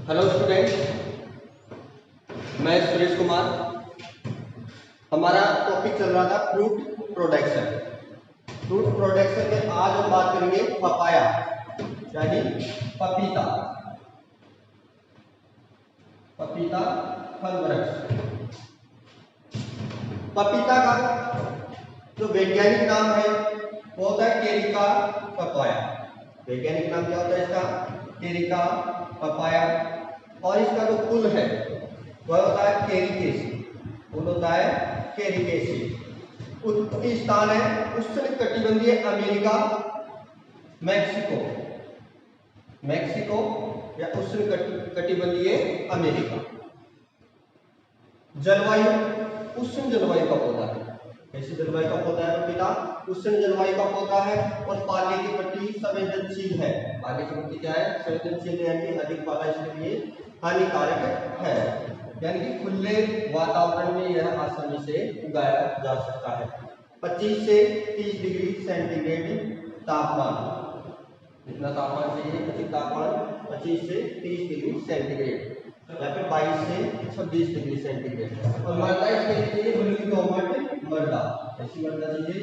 Hello students, मैं सुरेश कुमार। हमारा topic चल रहा था फ्रूट प्रोडक्शन। फ्रूट प्रोडक्शन में आज हम बात करेंगे पपाया यानी पपीता। पपीता फल वृक्ष। पपीता का जो वैज्ञानिक नाम है वो होता है केरिका पपाया। वैज्ञानिक नाम क्या होता है इसका? केरिका पपाया। और इसका जो कुल है वह होता है कैरिकेसी। कुल होता है कैरिकेसी। उत्पत्ति स्थान है उष्णकटिबंधीय अमेरिका, मैक्सिको। मैक्सिको या उष्णकटिबंधीय अमेरिका। जलवायु उष्ण जलवायु का पौधा है। कैसी जलवायु का पौधा है पपीता? उष्ण जलवायु का पौधा है और पाले के प्रति संवेदनशील है। पाले के प्रति क्या है? संवेदनशील, यानी अधिक पाला इसके लिए हानिकारक है। यानी कि खुले वातावरण में यह आसानी से उगाया जा सकता है। 25 से 30 डिग्री सेंटीग्रेड तापमान। इतना तापमान चाहिए, उचित तापमान 25 से 30 डिग्री सेंटीग्रेड या फिर 22 से 26 डिग्री सेंटीग्रेड। और मृदा इसके लिए बलुई दोमट मृदा। ऐसी मृदा चाहिए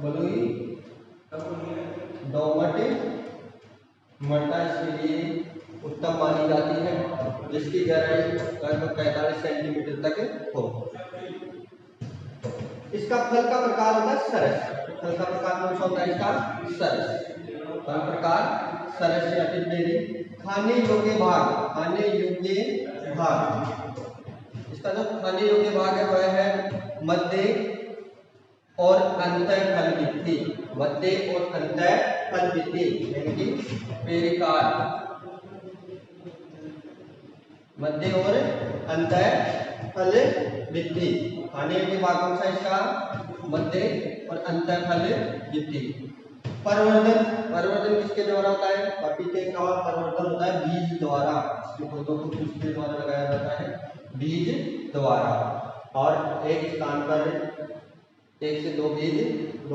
बलुई दोमट मृदा इसके लिए उत्तम मानी जाती है, जिसकी गहराई लगभग 45 सेंटीमीटर तक हो। इसका फल का प्रकार होता है सरस। फल का प्रकार कौन सा होता है इसका? सरस। फल प्रकार सरस या फिर बेरी। खाने योग्य भाग, खाने योग्य भाग। इसका जो खाने योग्य भाग है वह है मध्य और अंतः फल भित्ति। मध्य और अंतः फल भित्ति यानी कि पेरिकार्ड। मध्य और अंतः फल भित्ति। खाने योग्य भाग कौन सा इसका? मध्य और अंतः फल भित्ति। परवर्धन, परवर्धन किसके द्वारा होता है? पपीते का परवर्धन होता है बीज द्वारा। इसके पौधों को किसके द्वारा लगाया जाता है? बीज द्वारा। और एक स्थान पर 1 से 2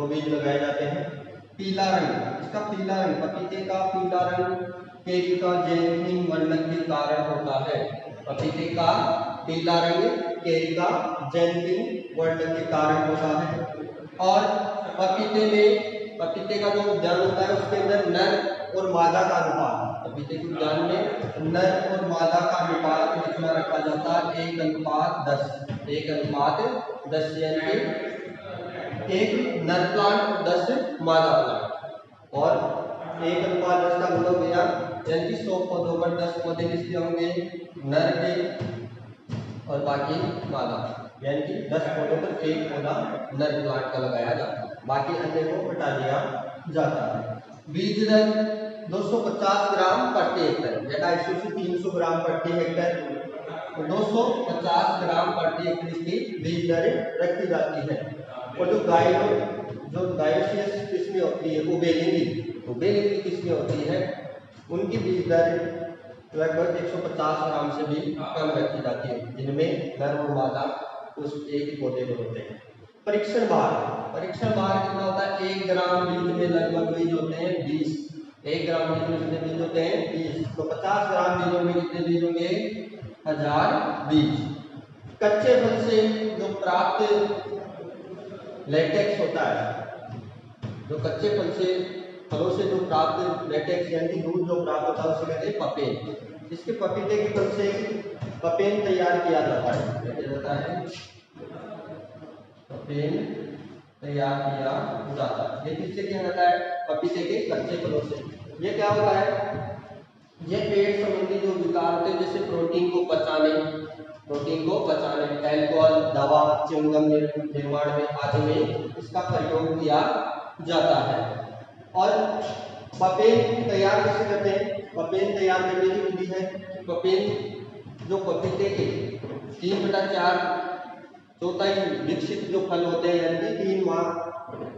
बीज लगाए जाते हैं। पीला रंग, इसका पीला रंग, पपीते का पीला रंग केरिका जैनथिन वर्णन के कारण होता है। पपीते का पीला रंग केरिका जैनथिन वर्णन के कारण होता है। और पपीते में, पपीते का जो उद्यान होता है उसके अंदर नर और मादा का अनुपात, पपीते के उद्यान में नर और मादा का अनुपात कितना रखा जाता है? 1:10। 1:10 यानी एक नर प्लांट और 10 मादा प्लांट। और 1:10 का मतलब गया यानी कि 100 पौधों पर 10 पौधे किसके होंगे? नर के और बाकी मादा। यानी कि 10 पौधों पर 1 पौधा नर प्लांट का लगाया जाता है, बाकी अन्य को हटा दिया जाता है। बीज दर 250 ग्राम प्रति हेक्टेयर या 250 से 300 ग्राम प्रति हेक्टेयर। 250 ग्राम प्रति हेक्टेयर की बीज दर रखी जाती है। और जो डायोसियस किस्में होती है, उबेलिंगी किस्में होती है, उनकी बीज दर लगभग 150 ग्राम से भी कम रखी जाती है, जिनमें नर और मादा उस एक ही पौधे में होते हैं। परीक्षण भार, परीक्षण भार कितना होता है? 1 ग्राम बीज में लगभग बीज होते हैं 20। 1 ग्राम बीज में कितने बीज होते हैं? 20। तो 50 ग्राम बीजों में कितने बीज होंगे? 1000 बीज। कच्चे फल से जो प्राप्त लेटेक्स होता है, जो कच्चे फलों से जो प्राप्त लेटेक्स यानी दूध जो प्राप्त होता है उसे कहते हैं पपेन। इसके पपीते के फल से पपेन तैयार किया जाता है। क्या किया जाता है? पपेन तैयार किया जाता है। ये किससे किया जाता है? पपीते के कच्चे फलों से। ये क्या होता है? ये पेट संबंधी जो विकार होते हैं, जैसे प्रोटीन को पचाने, अल्कोहल, दवा, च्युइंगम निर्माण में आदि में इसका प्रयोग किया जाता है। और पपेन तैयार कैसे करते हैं? पपेन तैयार करने की विधि है, पपेन जो पपीते के 3/4 चौथाई विकसित जो फल होते हैं, यानी कि 3 माह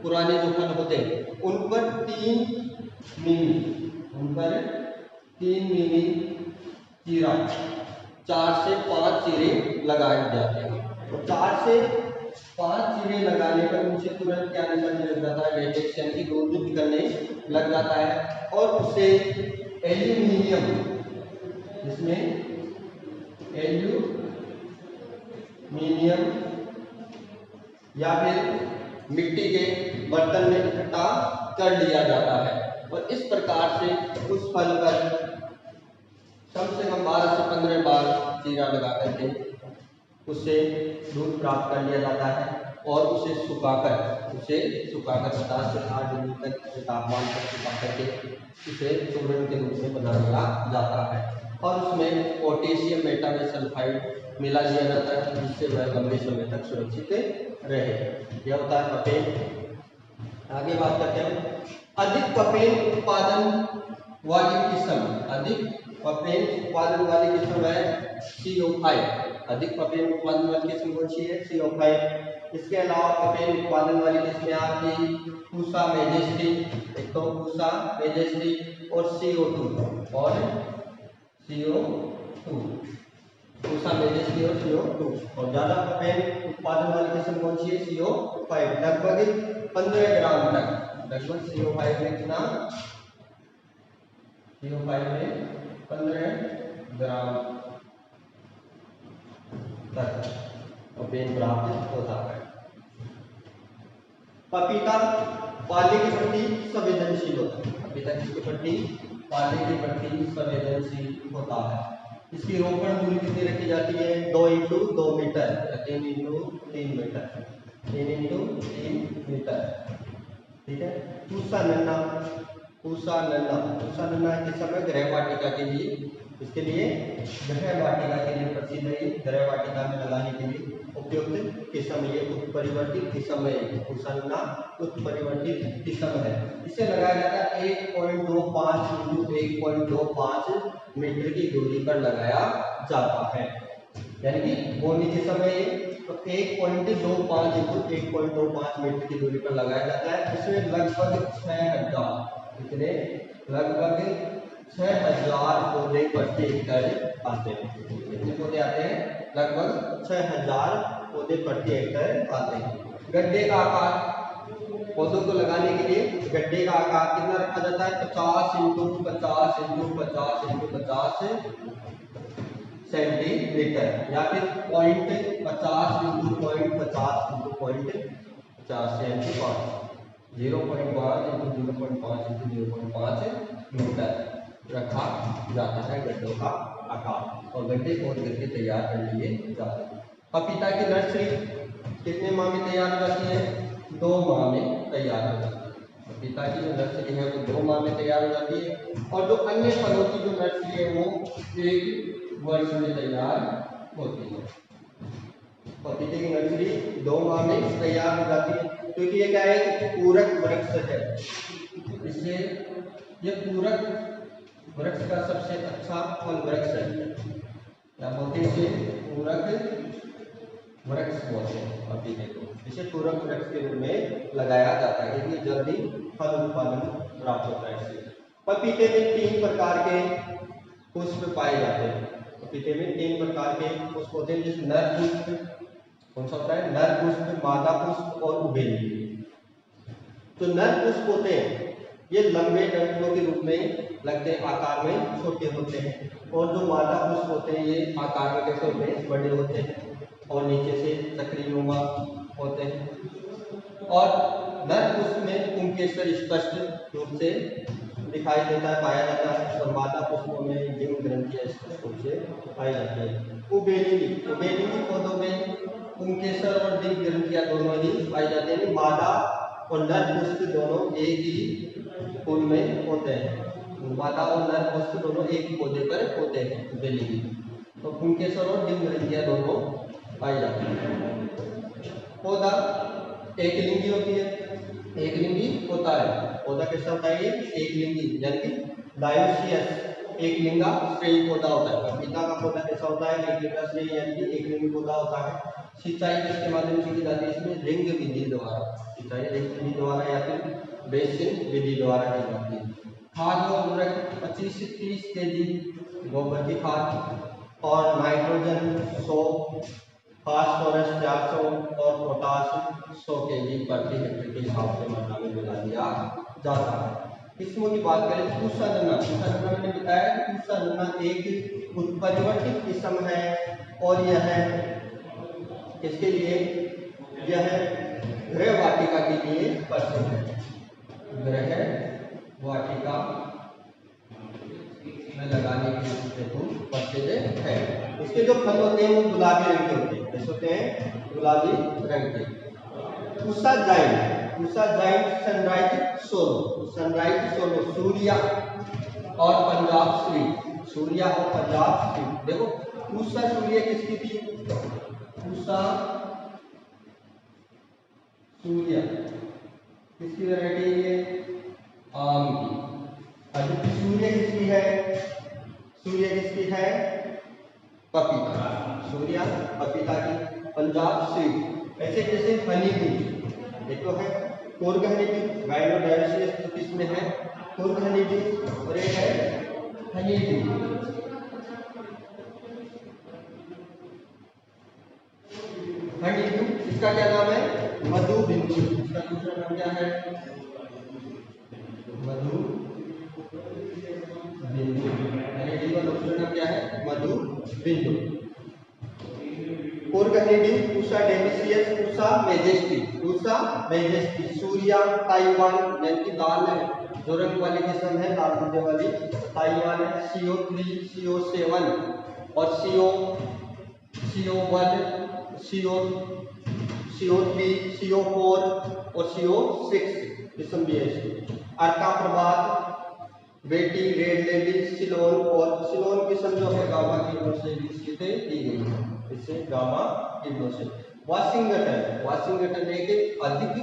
पुराने जो फल होते हैं, उन पर 3 मिमी चीरा, 4 से 5 चीरे लगाए जाते हैं। तो 4 से 5 चीरे लगाने पर उनसे तुरंत क्या निकलने लग जाता है? लेटेक्स यानी दूध निकलने लग जाता है। और उसे एल्यूमिनियम जिसमें एल्यूमीनियम या फिर मिट्टी के बर्तन में इकट्ठा कर लिया जाता है और इस प्रकार से उस फल पर कम से कम 12 से 15 बार चीरा लगा करके उससे दूध प्राप्त कर लिया जाता है और उसे सुखाकर 50 से 8 डिग्री तक तापमान पर सुखा करके उसे चूर्ण के रूप में बना लिया जाता है और उसमें पोटेशियम मेटामेसल्फाइड मिला दिया जाता है जिससे वह लंबे समय तक सुरक्षित रहे। यह होता है कफेन। आगे बात करते हैं अधिक कफेन उत्पादन वाली किस्म। अधिक कफेन उत्पादन वाली किस्म है CO5। अधिक कफेन उत्पादन वाली किस्म कौन सी है? CO5। इसके अलावा कफेन उत्पादन वाली किस्में आपकी पूसा मेजेस्टी, एक तो पूसा मेजेस्टी और CO2 और CO2, पूसा मेजेस्टी और CO2। और ज्यादा कफेन उत्पादन वाली किस्म कौन सी है? CO5। लगभग 15 ग्राम तक, लगभग CO5 में कितना? CO5 में 15 ग्राम तक कफेन प्राप्त होता है। पपीता पाले के प्रति संवेदनशील होता है। पपीता किसके प्रति? पाले के प्रति संवेदनशील होता है। इसकी रोपण दूरी कितनी रखी जाती है? 2 × 2 मीटर, 3 × 3 मीटर, 3 × 3 मीटर। ठीक है। पूसा नन्ना किस समय? गृह वाटिका के लिए, इसके लिए गृह वाटिका के लिए प्रसिद्ध है। गृह वाटिका में लगाने के लिए उपयुक्त किस्म ये उत्परिवर्तित किस्म है। पूसा नन्ना उत्परिवर्तित किस्म है। इसे लगाया जाता है 1.25 × 1.25 मीटर की दूरी पर लगाया जाता है, यानी कि बोनी के समय तो 1.25 × 1.25 मीटर की दूरी पर लगाया जाता है। इसमें लगभग 6000 कितने? लगभग 6000 पौधे प्रति एकड़ आते हैं। कितने पौधे आते हैं? लगभग 6000 पौधे प्रति एकड़ आते हैं। गड्ढे का आकार, पौधों को लगाने के लिए गड्ढे का आकार कितना रखा जाता है? 50 × 50 × 50 × 50 सेंटीमीटर या फिर 0.50 × 0.50 × 0.50 यानी 0.5 × 0.5 × 0.5 मीटर रखा जाता है गड्ढों का आकार और गड्ढे खोद करके तैयार कर लिए जाते हैं। पपीता की नर्सरी कितने माह में तैयार हो जाती है? 2 माह में तैयार हो जाती है। पपीता की जो नर्सरी है वो 2 माह में तैयार हो जाती है और जो अन्य फलों की जो नर्सरी है वो 1 वर्ष में तैयार होती है। पपीते की नर्सरी 2 माह में तैयार हो जाती है क्योंकि ये क्या है? पूरक वृक्ष है। इसलिए ये पूरक वृक्ष का सबसे अच्छा फल वृक्ष है। क्या बोलते हैं इसे? पूरक वृक्ष बोलते हैं पपीते को। इसे पूरक वृक्ष के रूप में लगाया जाता है क्योंकि जल्दी फल उत्पादन प्राप्त होता है इससे। पपीते में 3 प्रकार के पुष्प पाए जाते हैं। पपीते में 3 प्रकार के पुष्प होते हैं जिसमें नर पुष्प कौन सा होता है? नर पुष्प, मादा पुष्प और उभयलिंगी। तो नर पुष्प होते हैं ये लंबे डंठलों के रूप में लगते हैं, आकार में छोटे होते हैं और जो मादा पुष्प होते हैं ये आकार में कैसे होते हैं? बड़े होते हैं और नीचे से चक्रीनुमा होते हैं। और नर पुष्प में पुंकेसर स्पष्ट रूप से दिखाई देता है, पाया जाता है और मादा पुष्पों में डिंग ग्रंथियां स्पष्ट रूप से पाई जाती है। उभयलिंगी पौधों में पुंकेसर और डिंग ग्रंथियां दोनों ही पाई जाती है। मादा और नर पुष्प दोनों एक ही फूल में होते हैं। मादा और नर पुष्प दोनों एक ही पौधे पर होते हैं उभयलिंगी। तो पुंकेसर और डिंग ग्रंथियां दोनों पाई जाती है। पौधा एकलिंगी होती है, एकलिंगी होता है। पौधा कैसा होता है? ये एकलिंगी यानी कि डायोसियस एकलिंगा श्रेणी पौधा होता है। पपीता का पौधा कैसा होता है? एकलिंगा श्रेणी यानी कि एकलिंगी पौधा होता है। सिंचाई किसके माध्यम से की जाती है? इसमें रिंग विधि द्वारा, सिंचाई रिंग विधि द्वारा या फिर बेसिन विधि द्वारा की जाती है। खाद और उर्वरक 25 से 30 kg गोबर की खाद और नाइट्रोजन 100, फास्फोरस 400 और पोटाश 100 kg प्रति हेक्टेयर के हिसाब से मात्रा में मिला दिया जाता है। किस्मों की बात करें तो पूसा नन्ना मैंने बताया कि पूसा नन्ना एक उत्परिवर्तित किस्म है और यह इसके लिए यह गृह वाटिका के लिए प्रसिद्ध है। गृह वाटिका में लगाने के हेतु प्रसिद्ध है। इसके जो फल होते हैं वो गुलाबी रंग के होते हैं। कैसे होते हैं? गुलाबी रंग के। Pusa giant sunrise solo Surya और पंजाब स्वीट। देखो पूसा सूर्य किसकी थी? पूसा सूर्य किसकी वैरायटी है? आम की। अदिति सूर्य किसकी है? पपीता। सूर्या पपीता की। पंजाब स्वीट ऐसे जैसे हनी बी, एक तो है कोर्ग हनी बी, गायनोडायसिस किसमें है? कोर्ग हनी बी, और एक है हनी बी। हनी बी इसका क्या नाम है? मधु बिंदु। इसका दूसरा नाम क्या है? मधु बिंदु। हनी बी का दूसरा नाम क्या है? मधु बिंदु। कोर्ग हनी बी Pusa delicious, Pusa majesty, Surya Taiwan यानी कि लाल जो रंग वाली किस्म है, लाल पत्ते वाली ताइवान है। CO3, CO7 और CO1, CO3, CO4 और CO6 किस्म भी है इसकी। अर्का प्रभात, बेटी, रेड लेडी, सिलोन किस्म जो है गामा किरणों से विकसित की गई है। इससे गामा किरणों से। वाशिंगटन एक अधिक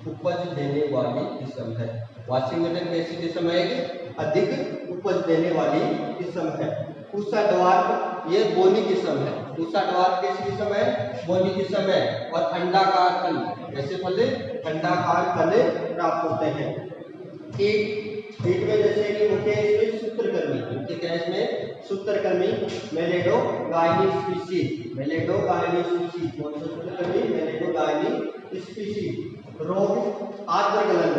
उपज देने वाली किस्म है। वाशिंगटन कैसी किस्म है? एक अधिक उपज देने वाली किस्म है। पूसा डवार्फ ये बोनी किस्म है। पूसा डवार्फ कैसी किस्म है? बोनी किस्म है। और अंडाकार फल, कैसे फल? अंडाकार फल प्राप्त होते हैं। कीट में जैसे कि मुख्य इसमें सूत्रकर्मी, मुख्य क्या इसमें? सूत्रकर्मी मेलेडोगायनी स्पीशीज। कौन सा सूत्रकर्मी? मेलेडोगायनी स्पीशीज। रोग आर्द्र गलन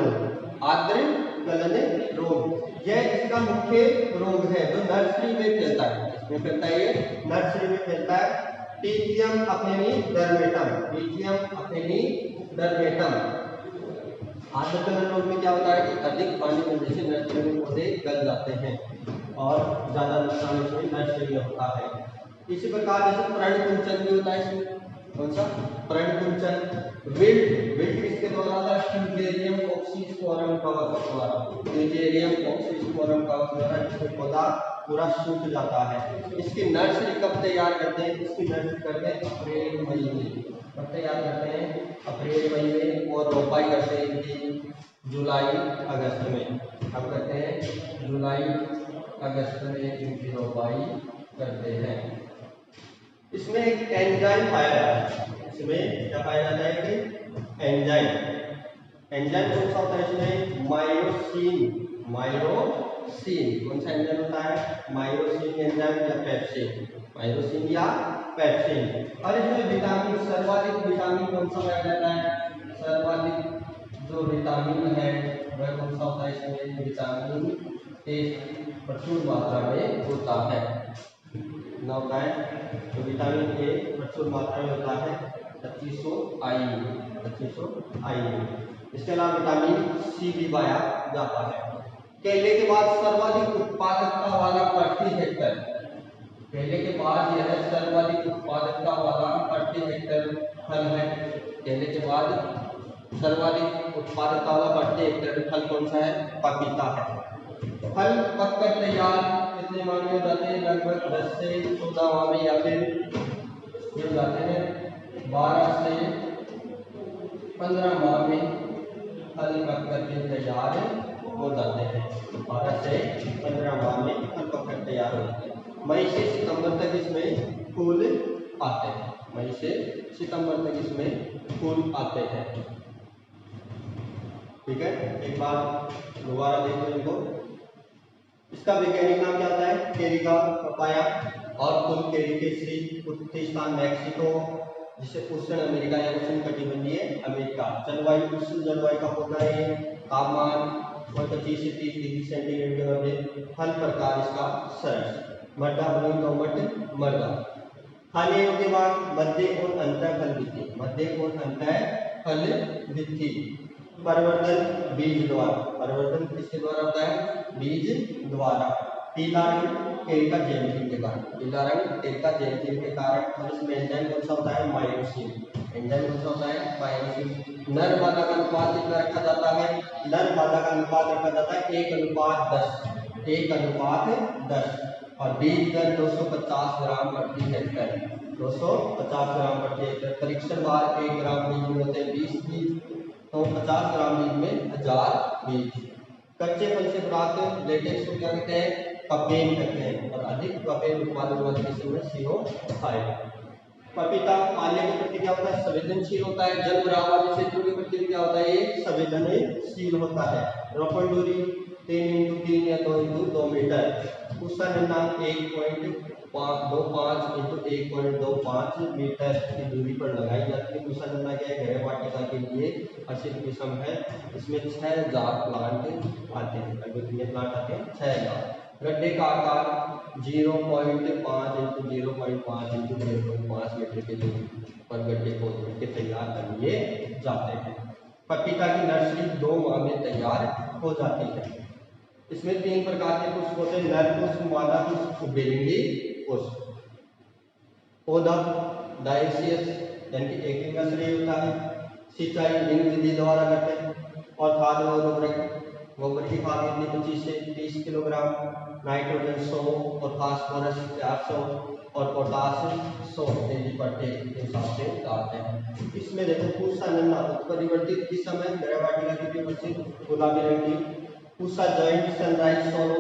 रोग यह इसका मुख्य रोग है जो नर्सरी में फैलता है। इसमें फैलता है, ये नर्सरी में फैलता है। टीथियम अफेनी डर्मेटम। आर्द्र गलन रोग में क्या होता है कि अधिक पानी मिलने से नर्सरी में पौधे गल जाते हैं और ज्यादा नुकसान इसमें नर्सरी में होता है। इसी प्रकार जैसे पर्णकुंचन भी होता है इसमें। कौन सा? पर्णकुंचन। विल्ट किसके द्वारा आता है? फ्यूजेरियम ऑक्सीस्पोरम कवक द्वारा, जिसमें पौधा पूरा सूख जाता है। इसकी नर्सरी कब तैयार करते हैं? इसकी नर्सरी करते हैं अप्रैल मई में। कब तैयार करते हैं? अप्रैल मई में। और रोपाई करते हैं इनकी जुलाई अगस्त में। अब करते हैं जुलाई अगस्त में इनकी रोपाई करते हैं। इसमें एक एंजाइम पाया जाता है। इसमें क्या पाया जाता है कि एंजाइम कौन सा होता है इसमें? मायोसिन। कौन सा एंजाइम होता है? मायोसिन एंजाइम या पेप्सिन। और इसमें विटामिन, सर्वाधिक विटामिन कौन सा पाया जाता है? सर्वाधिक जो विटामिन है वह कौन सा होता है इसमें? विटामिन ए प्रचुर मात्रा में होता है। होता है तो विटामिन ए प्रचुर मात्रा में होता है 2500 IU। इसके अलावा विटामिन सी भी पाया जाता है। केले के बाद सर्वाधिक उत्पादकता वाला प्रति हेक्टेयर, केले के बाद यह सर्वाधिक उत्पादकता वाला प्रति हेक्टेयर फल है। केले के बाद सर्वाधिक उत्पादकता वाला प्रति हेक्टेयर फल कौन सा है? पपीता है। फल पककर तैयार कितने माह में हो जाते हैं? लगभग 10 से 14 माह में, या फिर मिल जाते हैं 12 से 15 माह में फल पककर के तैयार हो जाते हैं। 12 से 15 माह में फल पककर तैयार हो जाते हैं। मई से सितंबर तक इसमें फूल आते हैं। मई से सितंबर तक इसमें फूल आते हैं। ठीक है, एक बार दोबारा देखो इनको। इसका वैज्ञानिक नाम क्या होता है? केरिका पपाया। और कुल केरी केसरी, उत्पत्ति स्थान मैक्सिको, जिसे उष्ण अमेरिका या उष्ण कटिबंधीय अमेरिका। जलवायु उष्ण जलवायु का पौधा है। तापमान और 25 से 30 डिग्री सेंटीग्रेड के मध्य फल प्रकार इसका सरस मड्डा बनी तो मट मर्दा। खाने योग्य भाग मध्य और अंतर फल भित्ति, मध्य और अंतर फल भित्ति। परिवर्तन बीज द्वारा, परिवर्तन किसके द्वारा होता है? बीज द्वारा। पीला रंग टेरिका जेनेटिन के कारण, पीला रंग टेरिका जेनेटिन के कारण। और इसमें एंजाइम कौन सा होता है? मायोसिन। एंजाइम कौन सा होता है? मायोसिन। नर मादा का अनुपात कितना रखा जाता है? नर मादा का अनुपात रखा जाता है 1:10, 1:10। और बीज दर 250 ग्राम प्रति हेक्टेयर, 250 ग्राम प्रति हेक्टेयर। परीक्षण बार 1 ग्राम बीज में होते हैं 20 बीज, तो 50 ग्राम बीज में 1000 बीज। कच्चे फल से प्राप्त लेटेक्स को क्या कहते हैं? पपेन कहते हैं। और अधिक पपेन उत्पादन वाले किस्म में CO5। पपीता पाले के प्रति क्या होता है? संवेदनशील होता है। जल भराव वाले क्षेत्रों के प्रति क्या होता है? ये संवेदनशील होता है। रोपण दूरी 3x3 या 2x2 मीटर। उसका निर्माण 1.25 × 1.25 मीटर की दूरी पर लगाई जाती है। दूसरा निर्माण क्या है? गृह वाटिका के लिए असिल किस्म है। इसमें 6 जात प्लांट आते हैं। अगर कितने प्लांट आते हैं? 6 जात। गड्ढे का आकार 0.5 × 0.5 × 0.5 मीटर की दूरी पर गड्ढे खोद करके तैयार कर लिए जाते हैं। पपीता की नर्सरी 2 माह में तैयार हो जाती है। इसमें 3 प्रकार के पुष्प होते हैं, नर पुष्प, मादा पुष्प, बेलिंगी पुष्प। पौधा डायसियस यानी कि एक नर्सरी होता है। सिंचाई लिंग विधि द्वारा करते हैं। और खाद व उर्वरक, गोबर की खाद कितनी? 25 से 30 किलोग्राम, नाइट्रोजन 100 और फास्फोरस 400 और पोटाश 100 केजी/डे के हिसाब से डालते हैं। इसमें देखो पूसा नन्ना उत्परिवर्तित किस्म है, ग्रहवाटिका की उपस्थित गुलाबी रंग की। Pusa joint sunrise solo,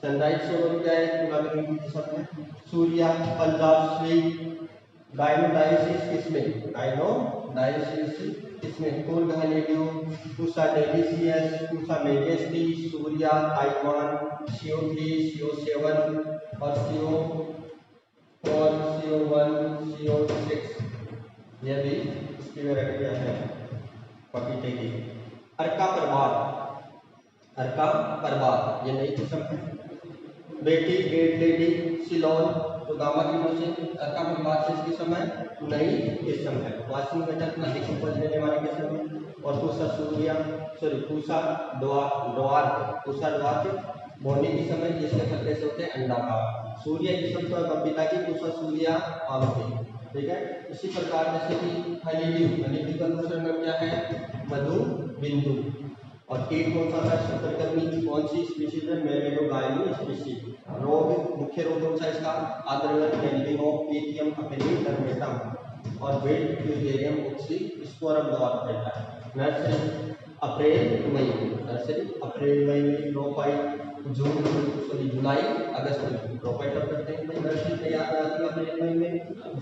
sunrise solo क्या है? गुलाबी रंग की किस्म है। सूर्या, पंजाब स्वीट, डायनोडायोसिस किस्में, डायनोडायोसिस किस्में, कोलगहनेडियो, Pusa delicious, Pusa majesty, Surya, Taiwan, CO3, CO7 और CO4, CO1, CO6 यह भी इसकी वैरायटियां हैं पपीते की। अर्का प्रभात, अर्का प्रभात ये नई किस्म है। बेटी रेड लेडी सिलोन जो गामा कीटों से अर्का प्रभात से इसकी समय नई किस्म है। वाशिंग मेटल अधिक उपज देने वाली किस्म है। और पूसा सूर्या पूसा द्वार बोनी की समय जिसके फल कैसे होते हैं? अंडाकार। सूर्य किस्म तो पपीता की पूसा सूर्या आम की, ठीक है। इसी प्रकार जैसे कि हनीड्यू का दूसरा नाम क्या है? मधु बिंदु। और कीट कौन सा है? सूत्रकृमि। कौन सी स्पीशीज है? मेलेडोगायनी स्पीशीज। रोग, मुख्य रोग कौन सा इसका? आद्रगत, एल्बिनो, पीथियम, अपेनी, डर्मेटम। और वेट फ्यूजेरियम ऑक्सी स्पोरम द्वारा फैलता है। नर्सरी अप्रैल मई, नर्सरी अप्रैल मई में, रोपाई जुलाई अगस्त में। रोपाई कब करते हैं? नर्सरी तैयार हो जाती है अप्रैल मई में,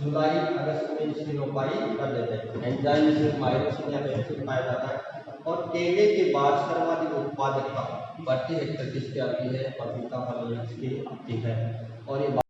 जुलाई अगस्त में इसकी रोपाई कर देते हैं। एंजाइम इसमें मायोसिन या पेप्सिन पाया जाता है। और केले के बाद सर्वाधिक उत्पादकता प्रति हेक्टेयर किसकी आती है? पपीता फल की आती है। और ये